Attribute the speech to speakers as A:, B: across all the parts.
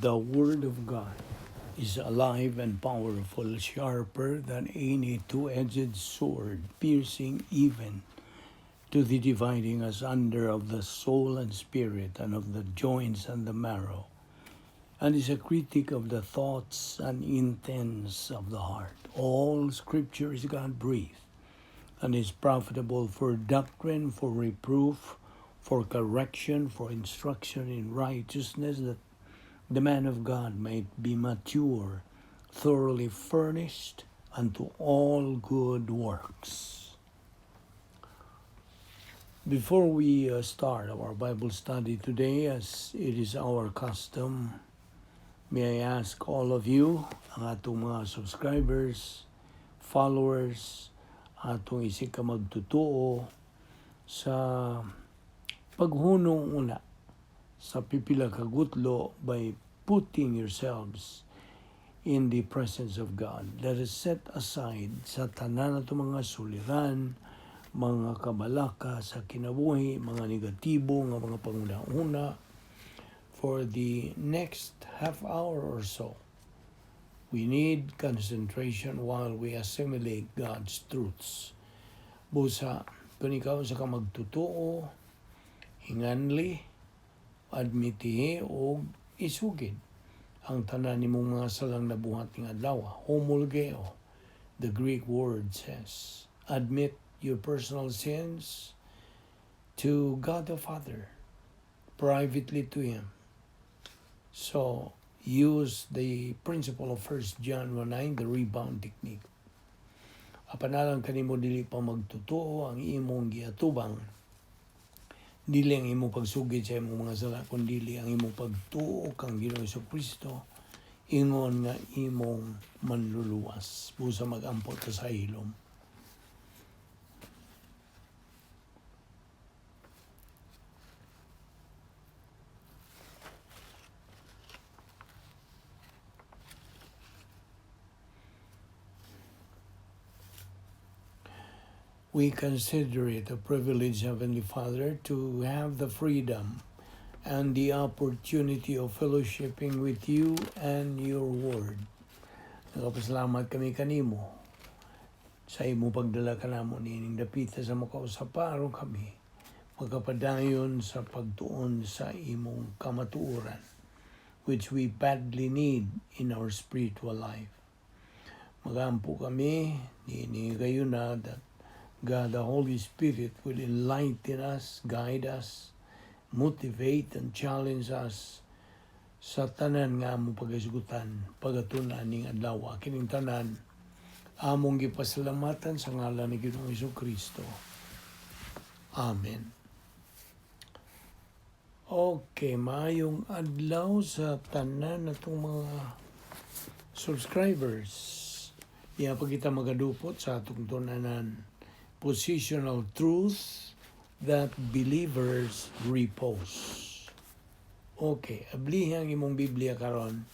A: The Word of God is alive and powerful, sharper than any two-edged sword, piercing even to the dividing asunder of the soul and spirit, and of the joints and the marrow, and is a critic of the thoughts and intents of the heart. All Scripture is God-breathed, and is profitable for doctrine, for reproof, for correction, for instruction in righteousness, that the man of God might be mature, thoroughly furnished unto all good works. Before we start our Bible study today, as it is our custom, may I ask all of you, ang atong mga subscribers, followers, atong isig ka magtutuo sa paghunong una sa pipila ka gutlo by putting yourselves in the presence of God. Let us set aside sa tanan nato mga suliran, mga kabalaka sa kinabuhi, mga negatibo nga mga panguna-una for the next half hour or so. We need concentration while we assimilate God's truths. Busa, kung ikaw sa ka magtutuo, hinganli, admitihi o isugid ang tanan nimong mga salang nabuhat ng adlaw. Homologeo, the Greek word says, admit your personal sins to God the Father, privately to Him. So, use the principle of 1 John 1:9, the rebound technique. Apanalang kanimo dili pa magtutuo ang imong giatubang, dili ang imong pagsugid sa imong mga sala, kundi ang imong pagtuo kang Ginoong Jesucristo, ingon nga imong manluluwas, busa mag-ampot ka sa hilom. We consider it a privilege, Heavenly Father, to have the freedom and the opportunity of fellowshipping with you and your word. Nagapasalamat kami kanimo sa imo pagdala ka namo nining dapita sa makausaparo kami, magkapadayon sa pagtuon sa imong kamatuoran, which we badly need in our spiritual life. Magampo kami, nini kayo na that God, the Holy Spirit, will enlighten us, guide us, motivate and challenge us sa tanan nga among pag-isgutan, pagatunan ning adlaw. Kining tanan, among gipasalamatan sa ngalan ni Ginoong Jesucristo. Amen. Okay, maayong adlaw sa tanan natong mga subscribers. Iya pa kita magadupot sa atong tunanan. Positional Truth that Believers Repose. Okay, ablihang imong Biblia karon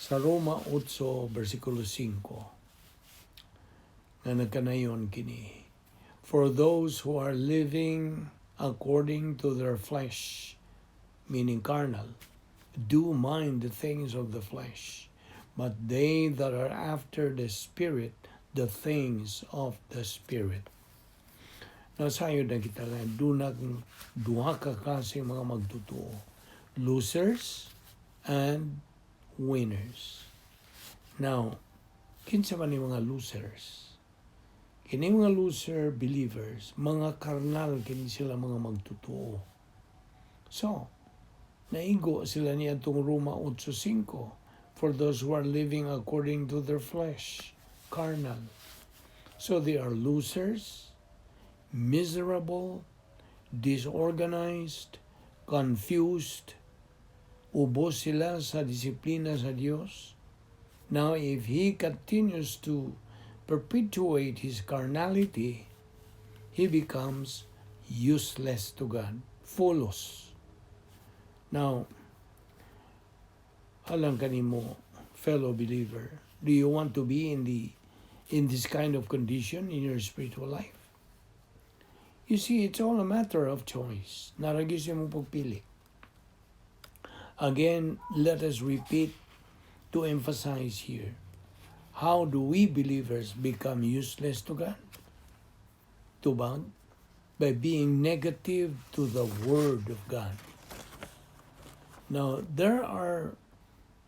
A: sa Roma 8, versikulo 5. Nga nagkanayon kini. For those who are living according to their flesh, meaning carnal, do mind the things of the flesh, but they that are after the Spirit, the things of the Spirit. Nasayo na kita nga, duha ka kasi mga magtutuo. Losers and winners. Now, kinsa man yung mga losers? Kini mga loser believers, mga karnal kini sila mga magtutuo. So, naigo sila niya itong Roma 8:5. For those who are living according to their flesh, carnal. So they are losers, miserable, disorganized, confused, ubos sila sa disiplina sa Diyos. Now, if he continues to perpetuate his carnality, he becomes useless to God, folos. Now, alam kanimo, fellow believer, do you want to be in this kind of condition in your spiritual life? You see, it's all a matter of choice. Naragis yung mong pagpili. Again, let us repeat to emphasize here. How do we believers become useless to God? Tubag? By being negative to the Word of God. Now, there are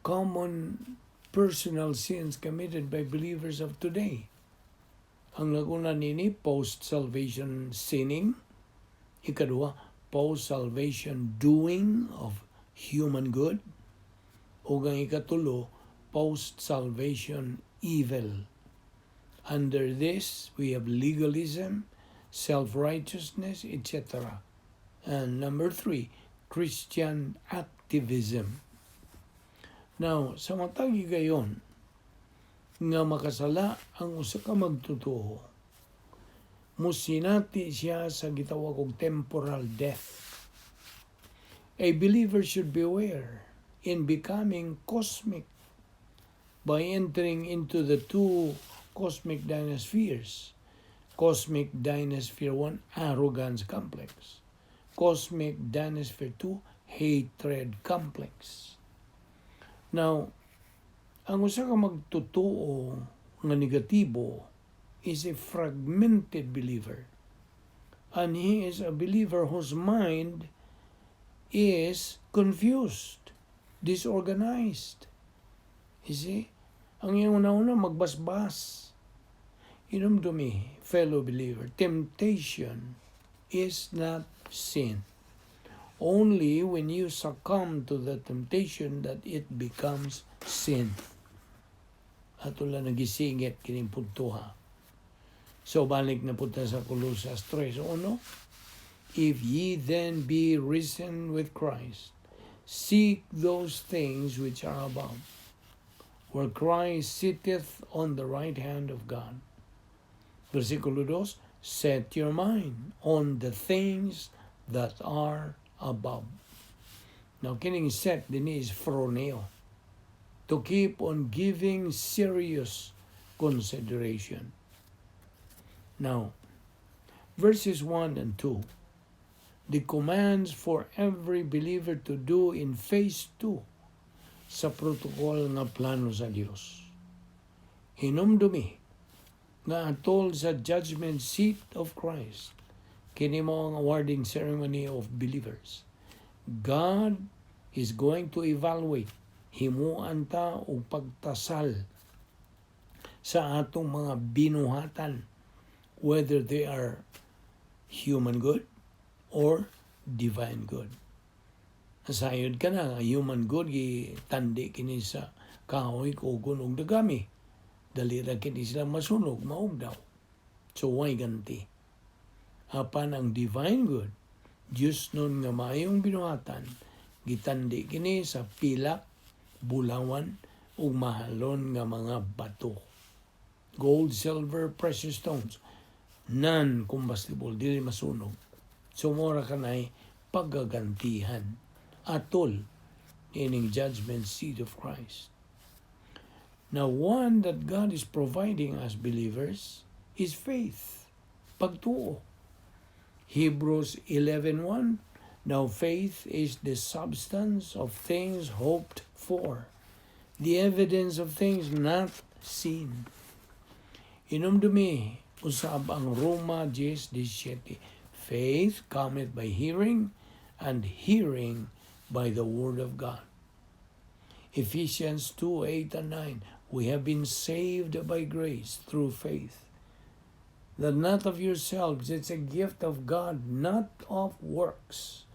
A: common personal sins committed by believers of today. Ang naguna nini, post-salvation sinning. Ikadua, post-salvation doing of human good. O ang ikatulo, post-salvation evil. Under this, we have legalism, self-righteousness, etc. And number 3, Christian activism. Now, sa matagi gayon, nga makasala ang usa ka magtotoo, musinati siya sa gitawag og temporal death. A believer should beware in becoming cosmic by entering into the 2 cosmic dynaspheres. Cosmic Dynasphere 1, arrogance complex. Cosmic Dynasphere 2, hatred complex. Now, ang usa ka magtotoo nga negatibo is a fragmented believer. And he is a believer whose mind is confused, disorganized. You see? Ang iyong una-una magbasbas. To me, fellow believer, temptation is not sin. Only when you succumb to the temptation that it becomes sin. Ato lang nagisingit kining puntuha. So balik na punta sa Colossus 3:1. If ye then be risen with Christ, seek those things which are above, where Christ sitteth on the right hand of God. Versikulo 2, set your mind on the things that are above. Now, kining set din is phroneo, to keep on giving serious consideration. Now, verses 1 and 2, the commands for every believer to do in phase 2 sa protocol nga plano sa Dios. Hinumdumi nga atol sa judgment seat of Christ, kini mo ang awarding ceremony of believers. God is going to evaluate himuan ta o pagtasal sa atong mga binuhatan, whether they are human good or divine good. Asayod ka na, human good, tandi kini sa kahoy, kugon, og dagami. Dali ra kini sila masunog, maog daw. So, why ganti? Apan ang divine good, Diyos nun nga mayong binuhatan, gitandi kini sa pilak, bulawan, ug mahalon nga mga bato. Gold, silver, precious stones, non-combustible, dili masunog. So, mora ka na'y pagagantihan atol ining judgment seat of Christ. Now, one that God is providing as believers is faith, pagtuo. Hebrews 11:1, now faith is the substance of things hoped for, the evidence of things not seen. Inumdumi, usab ang Roma 10:17, faith cometh by hearing, and hearing by the word of God. Ephesians 2:8 and 9, we have been saved by grace through faith, that not of yourselves, it's a gift of God, not of works,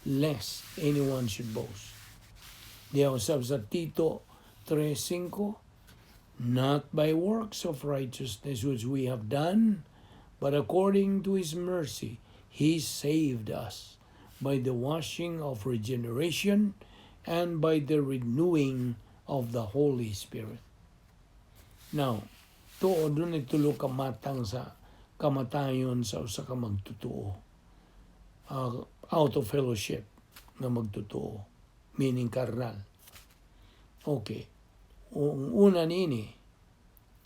A: lest anyone should boast. Diyaw sa Tito 3:5, not by works of righteousness which we have done, but according to His mercy, He saved us by the washing of regeneration and by the renewing of the Holy Spirit. Now, tuod nun itulo kamatang sa kamatayon sa usa ka magtotoo. Out of fellowship na magtotoo, meaning carnal. Okay. Ang una nini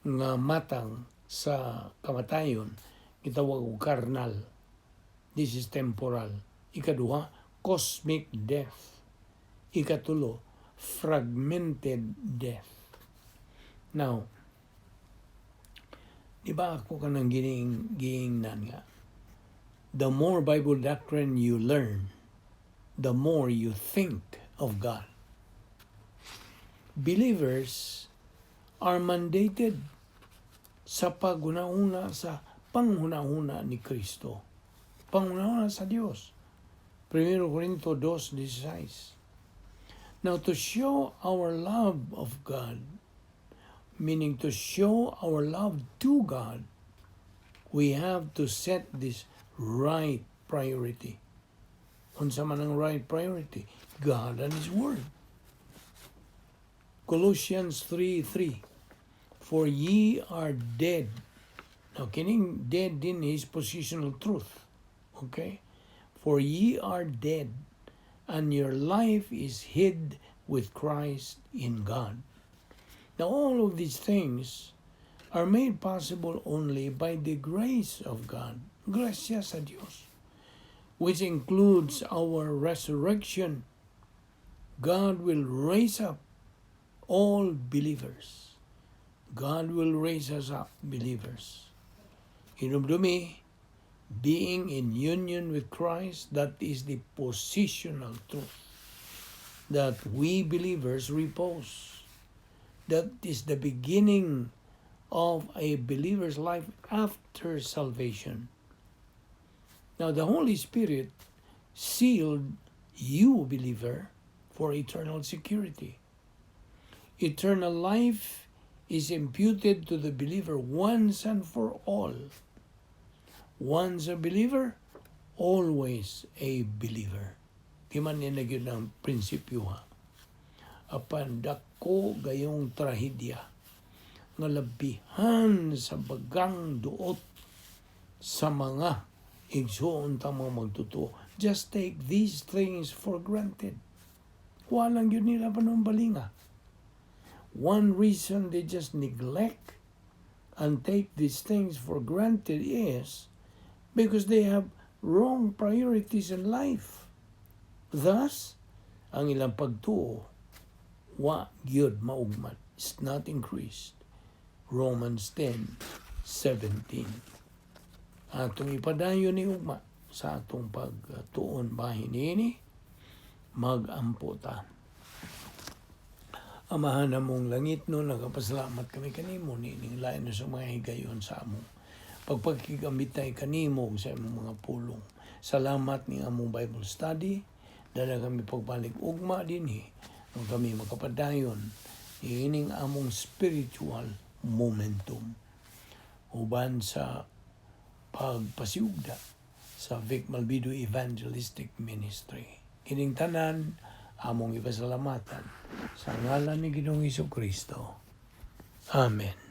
A: nga matang sa kamatayon gitawag og carnal. This is temporal. Ikaduha, cosmic death. Ikatulo, fragmented death. Now, di ba ako ka nang giingnan nga? The more Bible doctrine you learn, the more you think of God. Believers are mandated sa paghuna-huna sa panghuna-huna ni Kristo. Panghuna-huna sa Diyos. 1 Corinto 2:16. Now, to show our love of God, meaning to show our love to God, we have to set this right priority. Unsa man ang right priority? God and His Word. Colossians 3:3. For ye are dead. Now, kining dead din is positional truth. Okay? For ye are dead, and your life is hid with Christ in God. Now, all of these things are made possible only by the grace of God. Gracia sa Diyos. Which includes our resurrection. God will raise up all believers. God will raise us up, believers. Hinumdumi, being in union with Christ, that is the positional truth. That we believers repose. That is the beginning of a believer's life after salvation. Now, the Holy Spirit sealed you, believer, for eternal security. Eternal life is imputed to the believer once and for all. Once a believer, always a believer. Di man yan nagyod ng prinsipyo ha. Apan dako gayong trahedya nga labihan sa bagang duot sa mga igsoon ta mga magtutuo. Just take these things for granted. Walang yun nila panumbalinga. One reason they just neglect and take these things for granted is because they have wrong priorities in life. Thus, ang ilang pagtuo, wa gyud maugmat, is not increased. Romans 10:17. Atong ipadayon ni ugma sa atong pagtuon bahin ini, magampo ta. Amahan namong langit no, nagapasalamat kami kanimo ning lain na sa mga higayon sa amo. Pagpagkigamit tayo kanimo sa among mga pulong. Salamat ni among Bible study. Dala kami pagbalik ugma dinhi ang kami makapadayon ining among spiritual momentum uban sa pagpasiugda sa Vic Balbido Evangelistic Ministry. Kining tanan among ipasalamatan sa ngalan ni Ginoong Hesukristo. Amen.